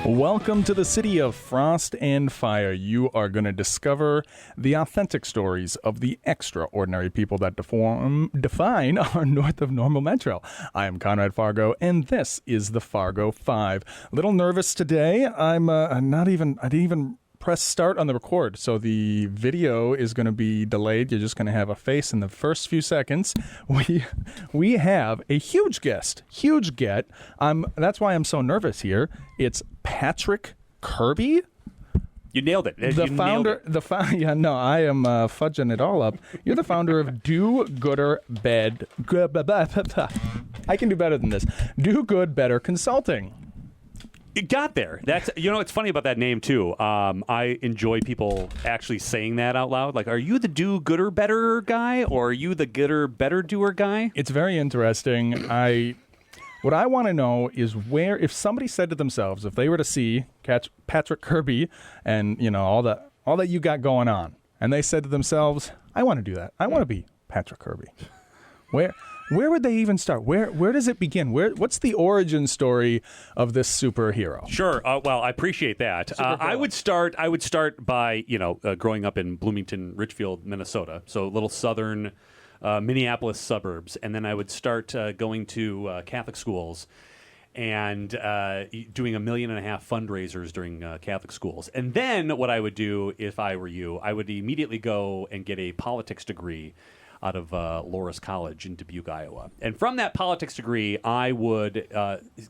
Welcome to the city of frost and fire. You are going to discover the authentic stories of the extraordinary people that define our north of normal metro. I am Conrad Fargo, and this is the Fargo Five. A little nervous today. I didn't even press start on the record, so the video is going to be delayed. You're just going to have a face in the first few seconds. We have a huge guest. That's why I'm so nervous here. It's Patrick Kirby. You nailed it. The founder. Yeah, no, I am fudging it all up. You're the founder of Do Gooder Bed. I can do better than this. Do Good Better Consulting. You got there. That's it's funny about that name too. I enjoy people actually saying that out loud. Like, are you the do gooder better guy, or are you the gooder better doer guy? It's very interesting. What I want to know is if somebody said to themselves, if they were to see Patrick Kirby and all that you got going on, and they said to themselves, I want to do that. I want to be Patrick Kirby. Where would they even start? Where does it begin? What's the origin story of this superhero? Sure. Well, I appreciate that. I would start by growing up in Bloomington, Richfield, Minnesota, so little southern Minneapolis suburbs, and then I would start going to Catholic schools and doing 1.5 million fundraisers during Catholic schools. And then what I would do, if I were you, I would immediately go and get a politics degree out of Loras College in Dubuque, Iowa. And from that politics degree, I would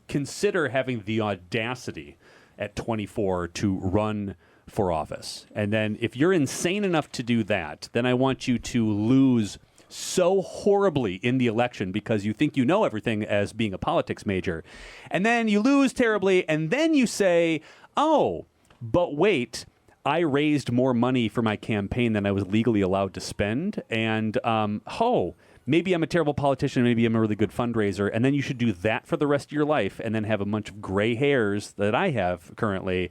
consider having the audacity at 24 to run for office. And then if you're insane enough to do that, then I want you to lose so horribly in the election because you think you know everything as being a politics major. And then you lose terribly, and then you say, oh, but wait, I raised more money for my campaign than I was legally allowed to spend. And, maybe I'm a terrible politician. Maybe I'm a really good fundraiser. And then you should do that for the rest of your life and then have a bunch of gray hairs that I have currently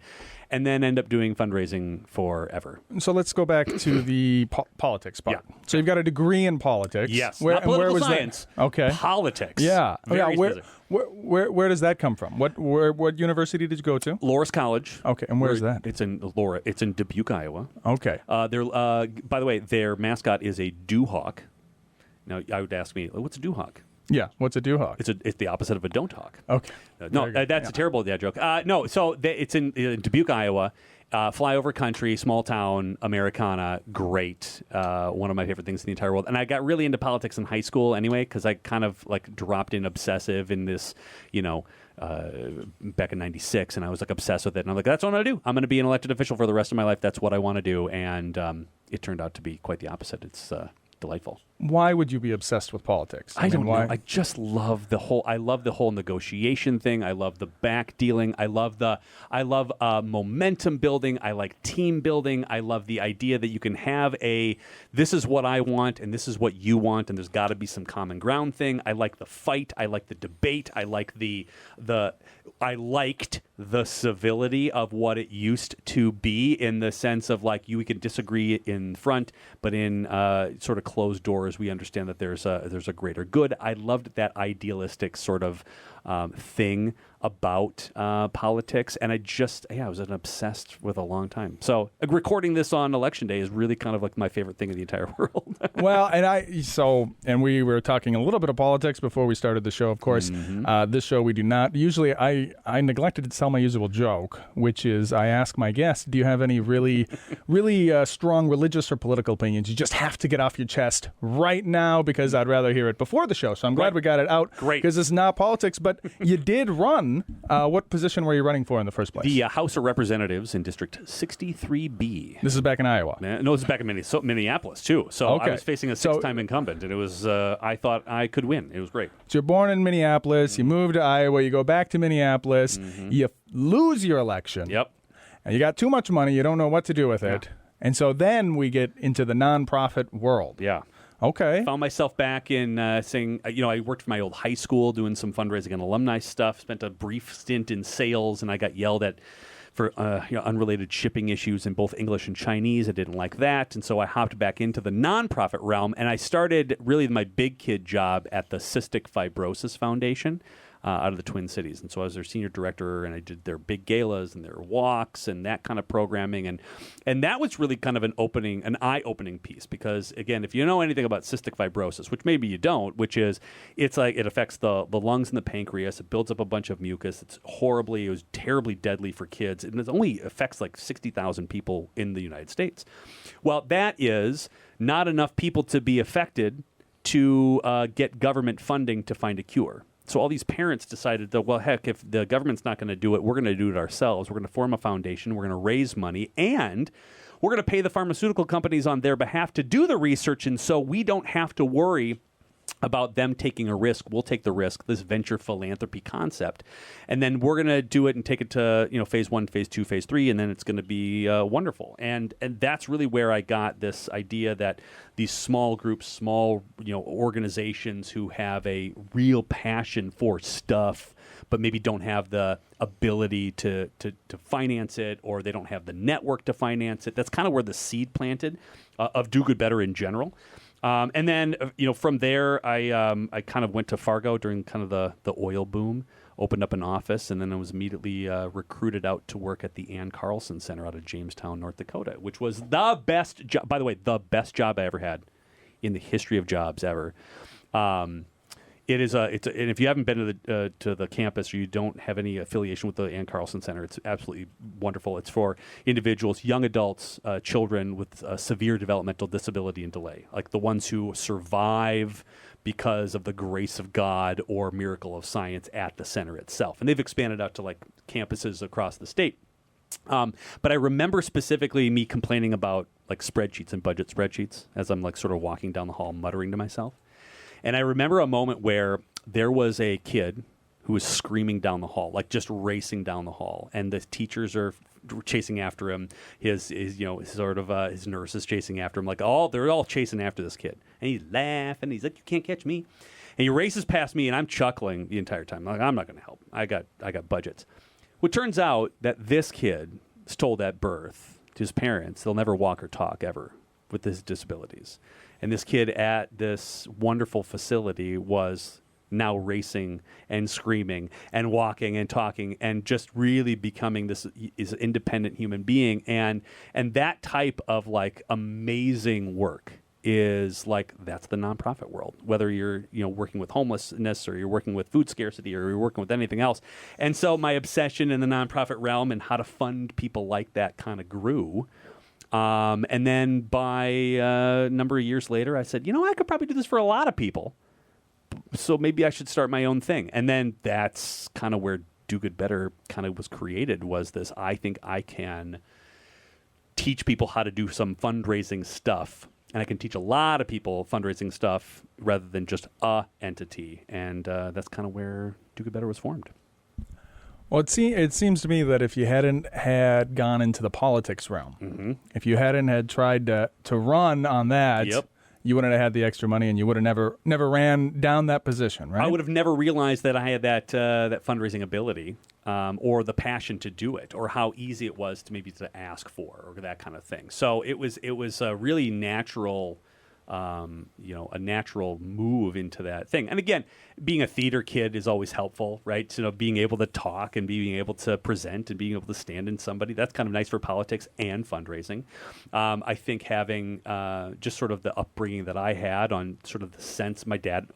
and then end up doing fundraising forever. So let's go back to the politics part. Yeah. So you've got a degree in politics. Yes. Not political science. That? Okay. Politics. Yeah. Where does that come from? What university did you go to? Loras College. Okay. And where's that? It's in It's in Dubuque, Iowa. Okay. By the way, their mascot is a dewhawk. Now, I would ask me, what's a dewhawk? Yeah, what's a dewhawk? It's the opposite of a don't hawk. Okay. That's a terrible dad joke. It's in Dubuque, Iowa. Flyover country, small town, Americana, great. One of my favorite things in the entire world. And I got really into politics in high school anyway, because I kind of dropped in obsessive in this, back in 96, and I was obsessed with it. And I'm like, that's what I'm going to do. I'm going to be an elected official for the rest of my life. That's what I want to do. And it turned out to be quite the opposite. It's delightful. Why would you be obsessed with politics? I don't know. I just love the whole negotiation thing. I love the back dealing. I love momentum building. I like team building. I love the idea that you can have this is what I want and this is what you want, and there's got to be some common ground thing. I like the fight. I like the debate. I like I liked the civility of what it used to be, in the sense of we can disagree in front, but in sort of closed doors, we understand that there's a greater good. I loved that idealistic sort of thing about politics, and I was obsessed with a long time. So recording this on election day is really kind of my favorite thing in the entire world. Well, and we were talking a little bit of politics before we started the show, of course. Mm-hmm. This show we do not. Usually I neglected to tell my usual joke, which is I ask my guests, do you have any really, really strong religious or political opinions you just have to get off your chest right now, because I'd rather hear it before the show. So I'm glad we got it out. Great. Because it's not politics, but you did run. What position were you running for in the first place? The House of Representatives in District 63B. This is back in Iowa. No, this is back in Minneapolis, too. So okay. I was facing a six-time incumbent, and it was, I thought I could win. It was great. So you're born in Minneapolis, you move to Iowa, you go back to Minneapolis, you lose your election. Yep. And you got too much money, you don't know what to do with it. And so then we get into the nonprofit world. Yeah. Okay. Found myself back in saying, I worked for my old high school doing some fundraising and alumni stuff, spent a brief stint in sales, and I got yelled at for unrelated shipping issues in both English and Chinese. I didn't like that, and so I hopped back into the nonprofit realm, and I started really my big kid job at the Cystic Fibrosis Foundation. out of the Twin Cities. And so I was their senior director, and I did their big galas and their walks and that kind of programming. And that was really kind of an eye-opening piece because, again, if you know anything about cystic fibrosis, which maybe you don't, which is it's like it affects the lungs and the pancreas. It builds up a bunch of mucus. It was terribly deadly for kids. And it only affects like 60,000 people in the United States. Well, that is not enough people to be affected to get government funding to find a cure. So all these parents decided that, well, heck, if the government's not going to do it, we're going to do it ourselves. We're going to form a foundation. We're going to raise money, and we're going to pay the pharmaceutical companies on their behalf to do the research, and so we don't have to worry about them taking a risk. We'll take the risk, this venture philanthropy concept. And then we're going to do it and take it to, phase 1, phase 2, phase 3, and then it's going to be wonderful. And that's really where I got this idea that these small groups, small, organizations who have a real passion for stuff, but maybe don't have the ability to finance it, or they don't have the network to finance it. That's kind of where the seed planted of Do Good Better in general. And then, from there, I kind of went to Fargo during kind of the oil boom, opened up an office, and then I was immediately recruited out to work at the Anne Carlson Center out of Jamestown, North Dakota, which was the best job, by the way, the best job I ever had in the history of jobs ever. And if you haven't been to the campus or you don't have any affiliation with the Anne Carlson Center, it's absolutely wonderful. It's for individuals, young adults, children with severe developmental disability and delay, like the ones who survive because of the grace of God or miracle of science at the center itself. And they've expanded out to like campuses across the state. But I remember specifically me complaining about like spreadsheets and budget spreadsheets as I'm like sort of walking down the hall muttering to myself. And I remember a moment where there was a kid who was screaming down the hall, like just racing down the hall, and the teachers are chasing after him. His nurse is chasing after him, they're all chasing after this kid. And he's laughing. He's like, "You can't catch me." And he races past me, and I'm chuckling the entire time. Like, I'm not going to help. I got budgets. Well, it turns out that this kid was told at birth to his parents they'll never walk or talk ever with his disabilities. And this kid at this wonderful facility was now racing and screaming and walking and talking and just really becoming this independent human being. And that type of like amazing work is like, that's the nonprofit world, whether you're working with homelessness or you're working with food scarcity or you're working with anything else. And so my obsession in the nonprofit realm and how to fund people like that kind of grew. And then by a number of years later, I said, I could probably do this for a lot of people. So maybe I should start my own thing. And then that's kind of where Do Good Better kind of was created, was this, I think I can teach people how to do some fundraising stuff. And I can teach a lot of people fundraising stuff rather than just a entity. And that's kind of where Do Good Better was formed. Well, it seems to me that if you hadn't had gone into the politics realm, if you hadn't had tried to run on that, you wouldn't have had the extra money, and you would have never ran down that position, right? I would have never realized that I had that fundraising ability, or the passion to do it, or how easy it was to ask for, or that kind of thing. So it was a really natural. A natural move into that thing. And again, being a theater kid is always helpful, right? Being able to talk and being able to present and being able to stand in somebody, that's kind of nice for politics and fundraising. I think having just sort of the upbringing that I had on sort of the sense, my dad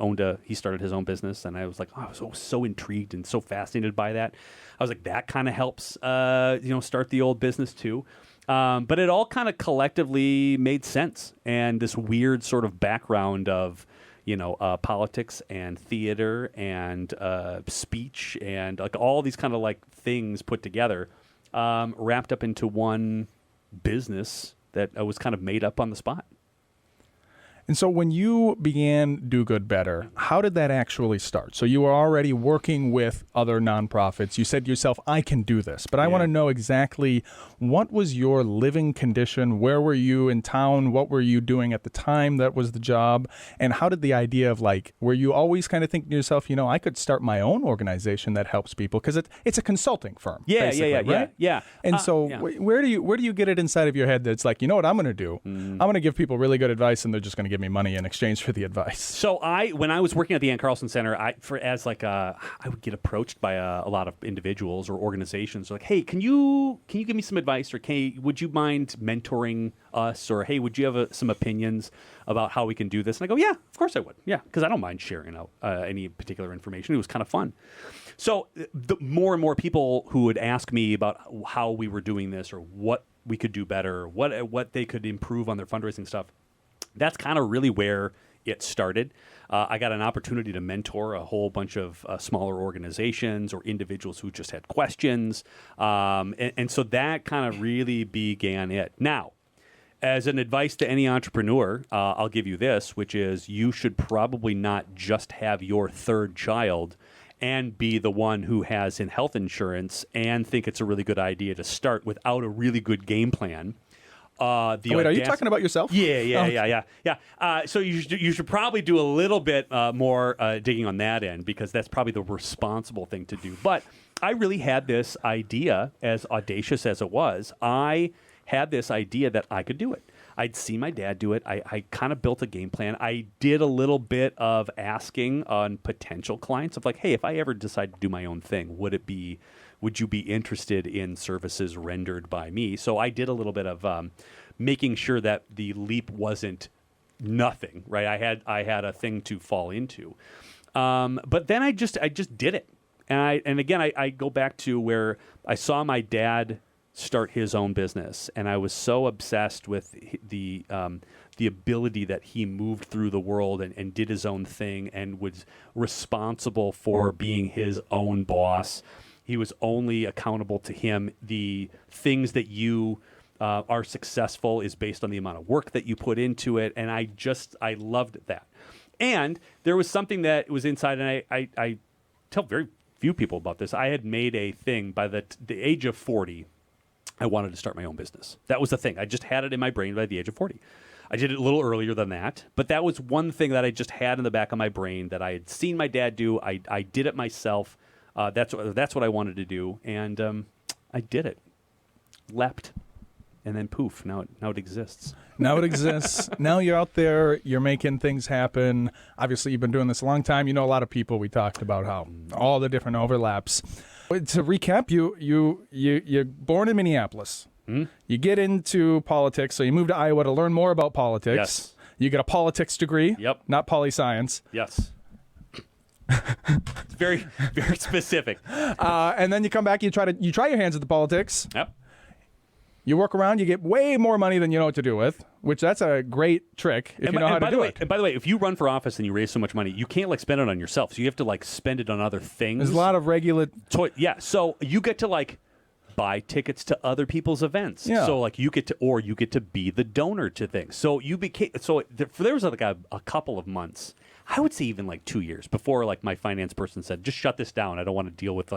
he started his own business, and I was like, I was so intrigued and so fascinated by that. I was like, that kind of helps, start the old business too. But it all kind of collectively made sense. And this weird sort of background of, politics and theater and speech and like all these kind of like things put together, wrapped up into one business that was kind of made up on the spot. And so when you began Do Good Better, how did that actually start? So you were already working with other nonprofits. You said to yourself, I can do this. But I want to know exactly, what was your living condition? Where were you in town? What were you doing at the time that was the job? And how did the idea of were you always kind of thinking to yourself, I could start my own organization that helps people? Because it's a consulting firm. Right? Yeah. And where do you get it inside of your head that's like, you know what I'm going to do? I'm going to give people really good advice, and they're just going to give give me money in exchange for the advice. So when I was working at the Anne Carlson Center, I would get approached by a lot of individuals or organizations like, hey, can you give me some advice, or would you mind mentoring us, or hey, would you have some opinions about how we can do this? And I go, yeah, of course I would, yeah, because I don't mind sharing out any particular information. It was kind of fun. So the more and more people who would ask me about how we were doing this, or what we could do better, what they could improve on their fundraising stuff, that's kind of really where it started. I got an opportunity to mentor a whole bunch of smaller organizations or individuals who just had questions. And so that kind of really began it. Now, as an advice to any entrepreneur, I'll give you this, which is you should probably not just have your third child and be the one who has health insurance and think it's a really good idea to start without a really good game plan. Wait, are you talking about yourself? Yeah. So you should probably do a little bit more digging on that end, because that's probably the responsible thing to do. But I really had this idea, as audacious as it was. I had this idea that I could do it. I'd seen my dad do it. I kind of built a game plan. I did a little bit of asking on potential clients of like, hey, if I ever decide to do my own thing, would you be interested in services rendered by me? So I did a little bit of making sure that the leap wasn't nothing, right? I had a thing to fall into. But then I just did it. And again, I go back to where I saw my dad start his own business, and I was so obsessed with the ability that he moved through the world and did his own thing and was responsible for being his own boss. He was only accountable to him. The things that you are successful is based on the amount of work that you put into it, and I loved that. And there was something that was inside, and I tell very few people about this. I had made a thing by the age of 40. I wanted to start my own business. That was the thing. I just had it in my brain by the age of 40. I did it a little earlier than that, but that was one thing that I just had in the back of my brain that I had seen my dad do. I did it myself. That's what I wanted to do, and I did it. Leapt, and then poof, now it exists. Now it exists. Now you're out there. You're making things happen. Obviously, you've been doing this a long time. You know a lot of people. We talked about how all the different overlaps. To recap, you're born in Minneapolis. Mm-hmm. You get into politics, so you move to Iowa to learn more about politics. Yes. You get a politics degree. Yep. Not poli-science. Yes. It's very, very specific. And then you come back. You try your hands at the politics. Yep. You work around, you get way more money than you know what to do with, which that's a great trick if you know how to do it. And by the way, if you run for office and you raise so much money, you can't spend it on yourself. So you have to spend it on other things. There's a lot of so you get to buy tickets to other people's events. Yeah. So you get to be the donor to things. So there was a couple of months, I would say even 2 years before my finance person said, just shut this down. I don't want to deal with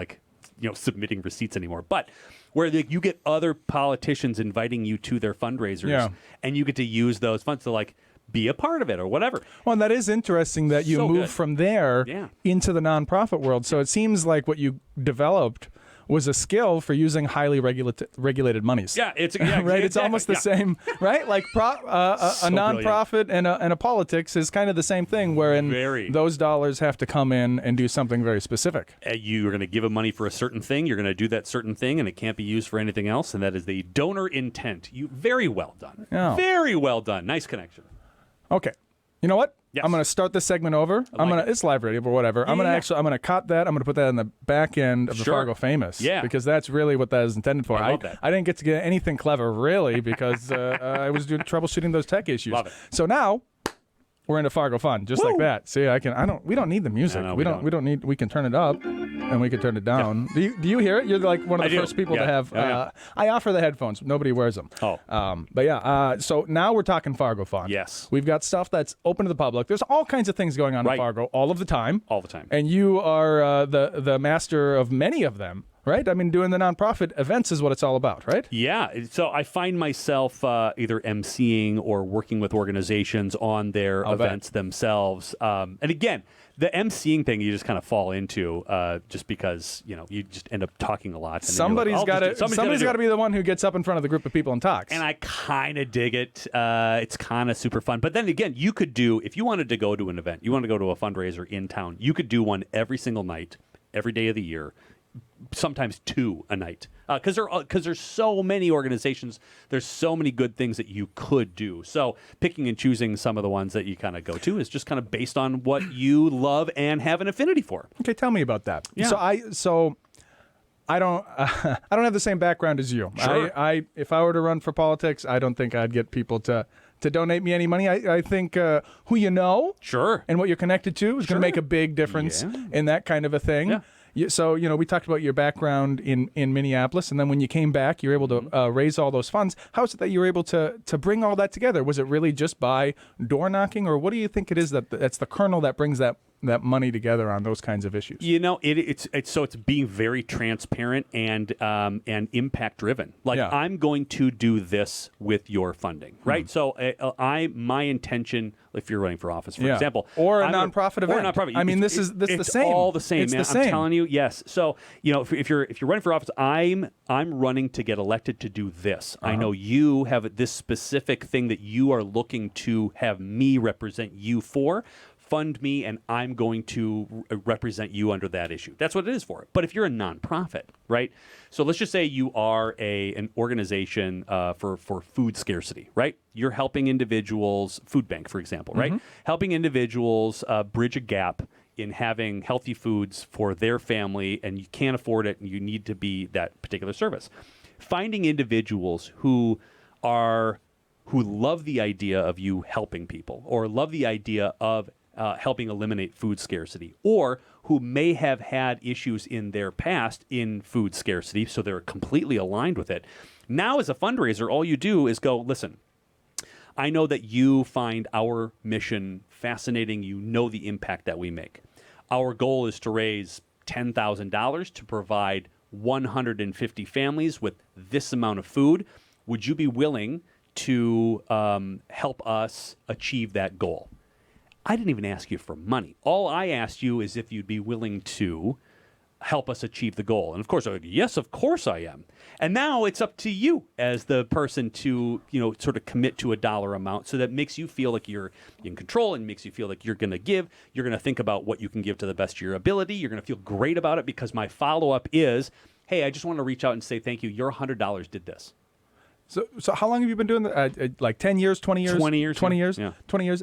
submitting receipts anymore. But where you get other politicians inviting you to their fundraisers, and you get to use those funds to be a part of it or whatever. Well, and that is interesting that you move from there into the nonprofit world. So it seems like what you developed was a skill for using highly regulated monies. Yeah, it's right. Exactly. It's almost the same, right? A nonprofit and a politics is kind of the same thing, wherein those dollars have to come in and do something very specific. You're going to give them money for a certain thing. You're going to do that certain thing, and it can't be used for anything else. And that is the donor intent. Very well done. Yeah. Very well done. Nice connection. Okay. You know what? Yes. I'm going to start this segment over. It's live radio, but whatever. I'm going to cut that. I'm going to put that in the back end of the Fargo Famous. Yeah. Because that's really what that is intended for. I love that. I didn't get to get anything clever, really, because I was doing troubleshooting those tech issues. Love it. So now we're into Fargo Fun, just like that. See, we don't need the music. No, we don't need, we can turn it up and we can turn it down. Yeah. Do you hear it? You're one of the first people to have, I offer the headphones. Nobody wears them. Oh. So now we're talking Fargo Fun. Yes. We've got stuff that's open to the public. There's all kinds of things going on in Fargo all of the time. All the time. And you are the master of many of them. right? I mean, doing the nonprofit events is what it's all about, right? Yeah. So I find myself either emceeing or working with organizations on their events themselves. And again, the emceeing thing you just kind of fall into just because, you just end up talking a lot. And somebody's got to be the one who gets up in front of the group of people and talks. And I kind of dig it. It's kind of super fun. But then again, you could do, if you wanted to go to an event, you want to go to a fundraiser in town, you could do one every single night, every day of the year. Sometimes 2 a night, because there's so many organizations. There's so many good things that you could do. So picking and choosing some of the ones that you kind of go to is just kind of based on what you love and have an affinity for. Okay, tell me about that. Yeah. So I don't have the same background as you. Sure. If I were to run for politics, I don't think I'd get people to donate me any money. I think who you know, sure, and what you're connected to is going to make a big difference in that kind of a thing. Yeah. So, we talked about your background in Minneapolis, and then when you came back, you were able to raise all those funds. How is it that you were able to bring all that together? Was it really just by door knocking, or what do you think it is that's the kernel that brings that money together on those kinds of issues? It's being very transparent and impact driven. Like, I'm going to do this with your funding, right? So my intention, if you're running for office, for example, or a nonprofit event, or a nonprofit. I mean, this is the same. All the same, it's man. The same. I'm telling you, yes. So if you're running for office, I'm running to get elected to do this. I know you have this specific thing that you are looking to have me represent you for. Fund me, and I'm going to represent you under that issue. That's what it is for. But if you're a nonprofit, right? So let's just say you are an organization for food scarcity, right? You're helping individuals, food bank, for example, right? Helping individuals bridge a gap in having healthy foods for their family, and you can't afford it, and you need to be that particular service. Finding individuals who love the idea of you helping people, or love the idea of helping eliminate food scarcity, or who may have had issues in their past in food scarcity, so they're completely aligned with it. Now, as a fundraiser, all you do is go, listen, I know that you find our mission fascinating. You know the impact that we make. Our goal is to raise $10,000 to provide 150 families with this amount of food. Would you be willing to help us achieve that goal? I didn't even ask you for money. All I asked you is if you'd be willing to help us achieve the goal. And of course, I'm like, yes, of course I am. And now it's up to you as the person to, sort of commit to a dollar amount, so that makes you feel like you're in control and makes you feel like you're going to give. You're going to think about what you can give to the best of your ability. You're going to feel great about it, because my follow-up is, hey, I just want to reach out and say thank you. Your $100 did this. So how long have you been doing that? Like 10 years, 20 years? 20 years. 20 years? Yeah. 20 years.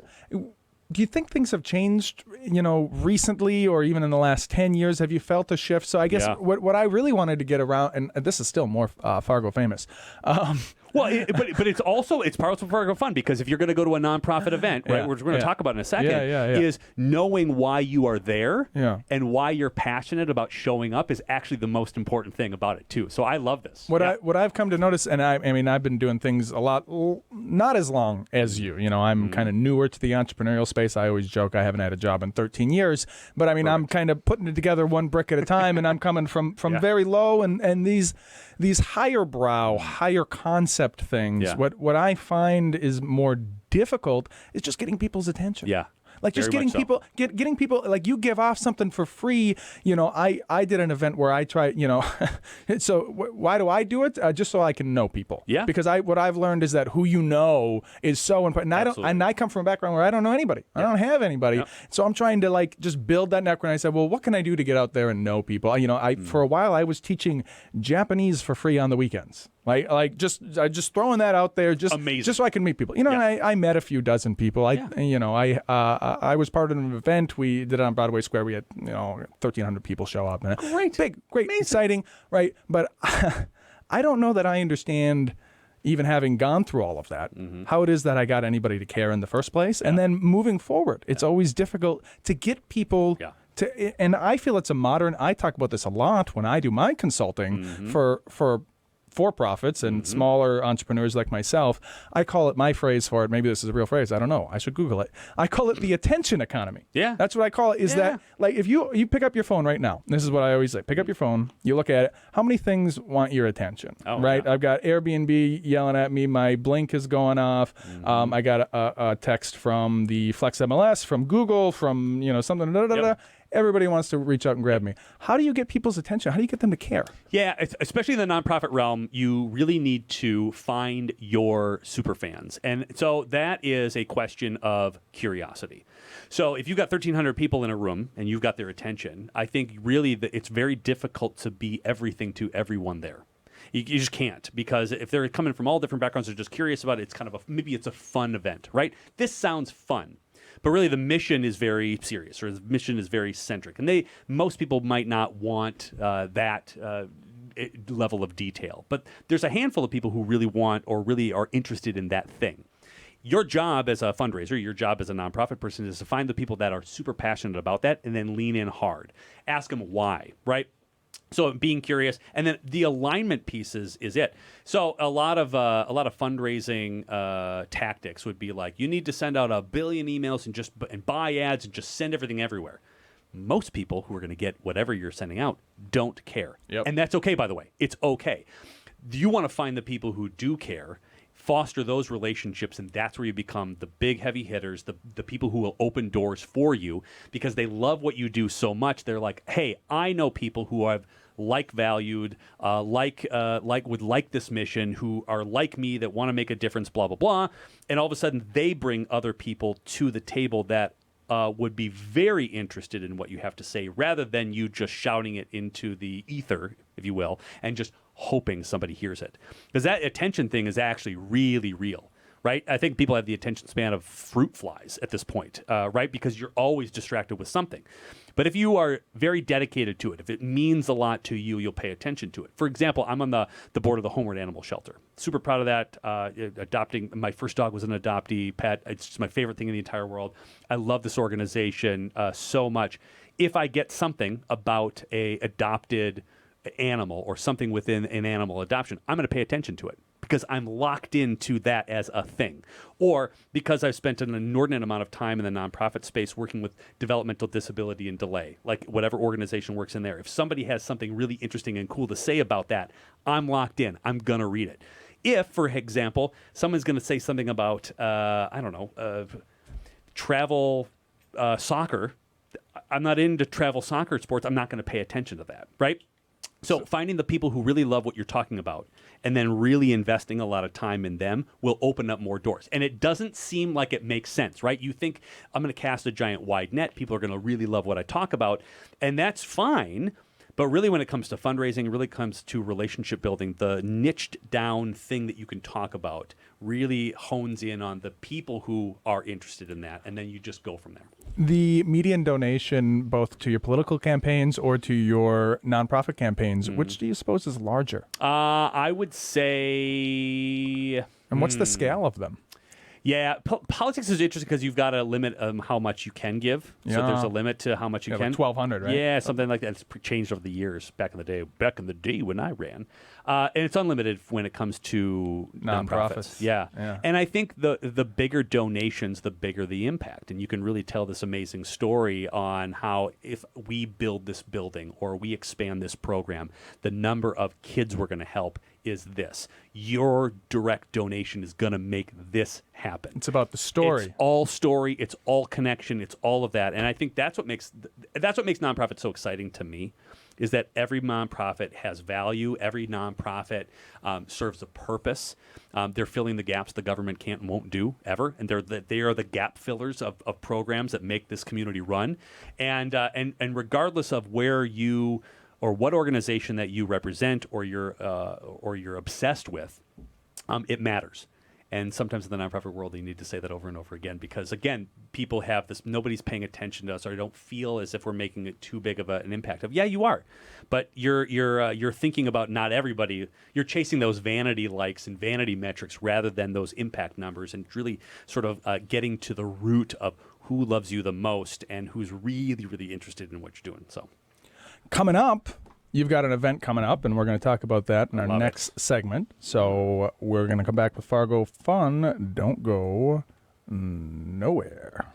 Do you think things have changed, recently, or even in the last 10 years? Have you felt a shift? So I guess what I really wanted to get around, and this is still more Fargo famous. Well, but it's part of Fargo Fun, because if you're going to go to a nonprofit event, right, which we're going to talk about in a second, is knowing why you are there and why you're passionate about showing up is actually the most important thing about it too. So I love this. What I've come to notice, and I mean I've been doing things a lot, not as long as you. I'm kind of newer to the entrepreneurial space. I always joke I haven't had a job in 13 years, but I mean I'm kind of putting it together one brick at a time, and I'm coming from very low, and these higher brow, higher concept things. Yeah. What I find is more difficult is just getting people's attention. Yeah. Like just getting people, getting people, like you give off something for free. I did an event where I tried, so why do I do it? Just so I can know people. Yeah. Because what I've learned is that who you know is so important. And I come from a background where I don't know anybody. I don't have anybody. Yep. So I'm trying to just build that network. And I said, well, what can I do to get out there and know people? For a while I was teaching Japanese for free on the weekends. Just throwing that out there, just so I can meet people. I met a few dozen people. I was part of an event we did on Broadway Square. We had 1,300 people show up. And Great, great, amazing. Exciting, right? But I don't know that I understand, even having gone through all of that, how it is that I got anybody to care in the first place. And then moving forward, it's always difficult to get people. Yeah. And I feel it's I talk about this a lot when I do my consulting for for-profits and smaller entrepreneurs like myself, I call it, my phrase for it, maybe this is a real phrase, I don't know, I should Google it. I call it the attention economy. Yeah. That's what I call it, is that, like, if you pick up your phone right now, this is what I always say, pick up your phone, you look at it, how many things want your attention, right? Yeah. I've got Airbnb yelling at me, my Blink is going off, I got a text from the Flex MLS, from Google, from, something, Everybody wants to reach out and grab me. How do you get people's attention? How do you get them to care? Yeah, especially in the nonprofit realm, you really need to find your super fans. And so that is a question of curiosity. So if you've got 1,300 people in a room and you've got their attention, I think really it's very difficult to be everything to everyone there. You just can't, because if they're coming from all different backgrounds, they're just curious about it, it's kind of maybe it's a fun event, right? This sounds fun. But really, the mission is very serious, or the mission is very centric, and most people might not want that level of detail. But there's a handful of people who really want or really are interested in that thing. Your job as a fundraiser, your job as a nonprofit person, is to find the people that are super passionate about that, and then lean in hard. Ask them why, right? So being curious, and then the alignment piece is it. So a lot of fundraising tactics would be like, you need to send out 1 billion emails and buy ads and just send everything everywhere. Most people who are going to get whatever you're sending out don't care, and that's okay. By the way, it's okay. You want to find the people who do care, foster those relationships, and that's where you become the big heavy hitters, the people who will open doors for you because they love what you do so much. They're like, hey, I know people who have valued, would like this mission, who are like me, that want to make a difference, blah, blah, blah. And all of a sudden they bring other people to the table that would be very interested in what you have to say, rather than you just shouting it into the ether, if you will, and just hoping somebody hears it. Because that attention thing is actually really real, right? I think people have the attention span of fruit flies at this point, right? Because you're always distracted with something. But if you are very dedicated to it, if it means a lot to you, you'll pay attention to it. For example, I'm on the board of the Homeward Animal Shelter. Super proud of that. Adopting, my first dog was an adoptee pet. It's just my favorite thing in the entire world. I love this organization so much. If I get something about a adopted animal or something within an animal adoption, I'm going to pay attention to it, because I'm locked into that as a thing. Or because I've spent an inordinate amount of time in the nonprofit space working with developmental disability and delay, like whatever organization works in there. If somebody has something really interesting and cool to say about that, I'm locked in. I'm going to read it. If, for example, someone's going to say something about, travel soccer, I'm not into travel soccer sports, I'm not going to pay attention to that, right? So finding the people who really love what you're talking about and then really investing a lot of time in them will open up more doors. And it doesn't seem like it makes sense, right? You think, I'm going to cast a giant wide net, people are going to really love what I talk about, and that's fine. But really, when it comes to fundraising, it really comes to relationship building, the niched down thing that you can talk about really hones in on the people who are interested in that, and then you just go from there. The median donation, both to your political campaigns or to your nonprofit campaigns, which do you suppose is larger? I would say... And what's the scale of them? Yeah, politics is interesting because you've got a limit how much you can give. Yeah. So there's a limit to how much you can. Like 1,200, right? Yeah, something like that. It's changed over the years. Back in the day when I ran, and it's unlimited when it comes to nonprofits. Yeah, and I think the bigger donations, the bigger the impact, and you can really tell this amazing story on how if we build this building or we expand this program, the number of kids we're going to help is this. Your direct donation is going to make this happen. It's about the story. It's all story. It's all connection. It's all of that. And I think that's what makes nonprofit so exciting to me, is that every nonprofit has value. Every nonprofit serves a purpose. They're filling the gaps the government can't and won't do ever, and they are the gap fillers of programs that make this community run. And regardless of where you or what organization that you represent or you're obsessed with, it matters. And sometimes in the nonprofit world, you need to say that over and over again, because again, people have this, nobody's paying attention to us, or don't feel as if we're making it too big of an impact. Yeah, you are, but you're thinking about not everybody. You're chasing those vanity likes and vanity metrics rather than those impact numbers, and really sort of getting to the root of who loves you the most and who's really, really interested in what you're doing. So. Coming up, You've got an event coming up, and we're going to talk about that in our next segment. So we're going to come back with Fargo Fun. Don't go nowhere.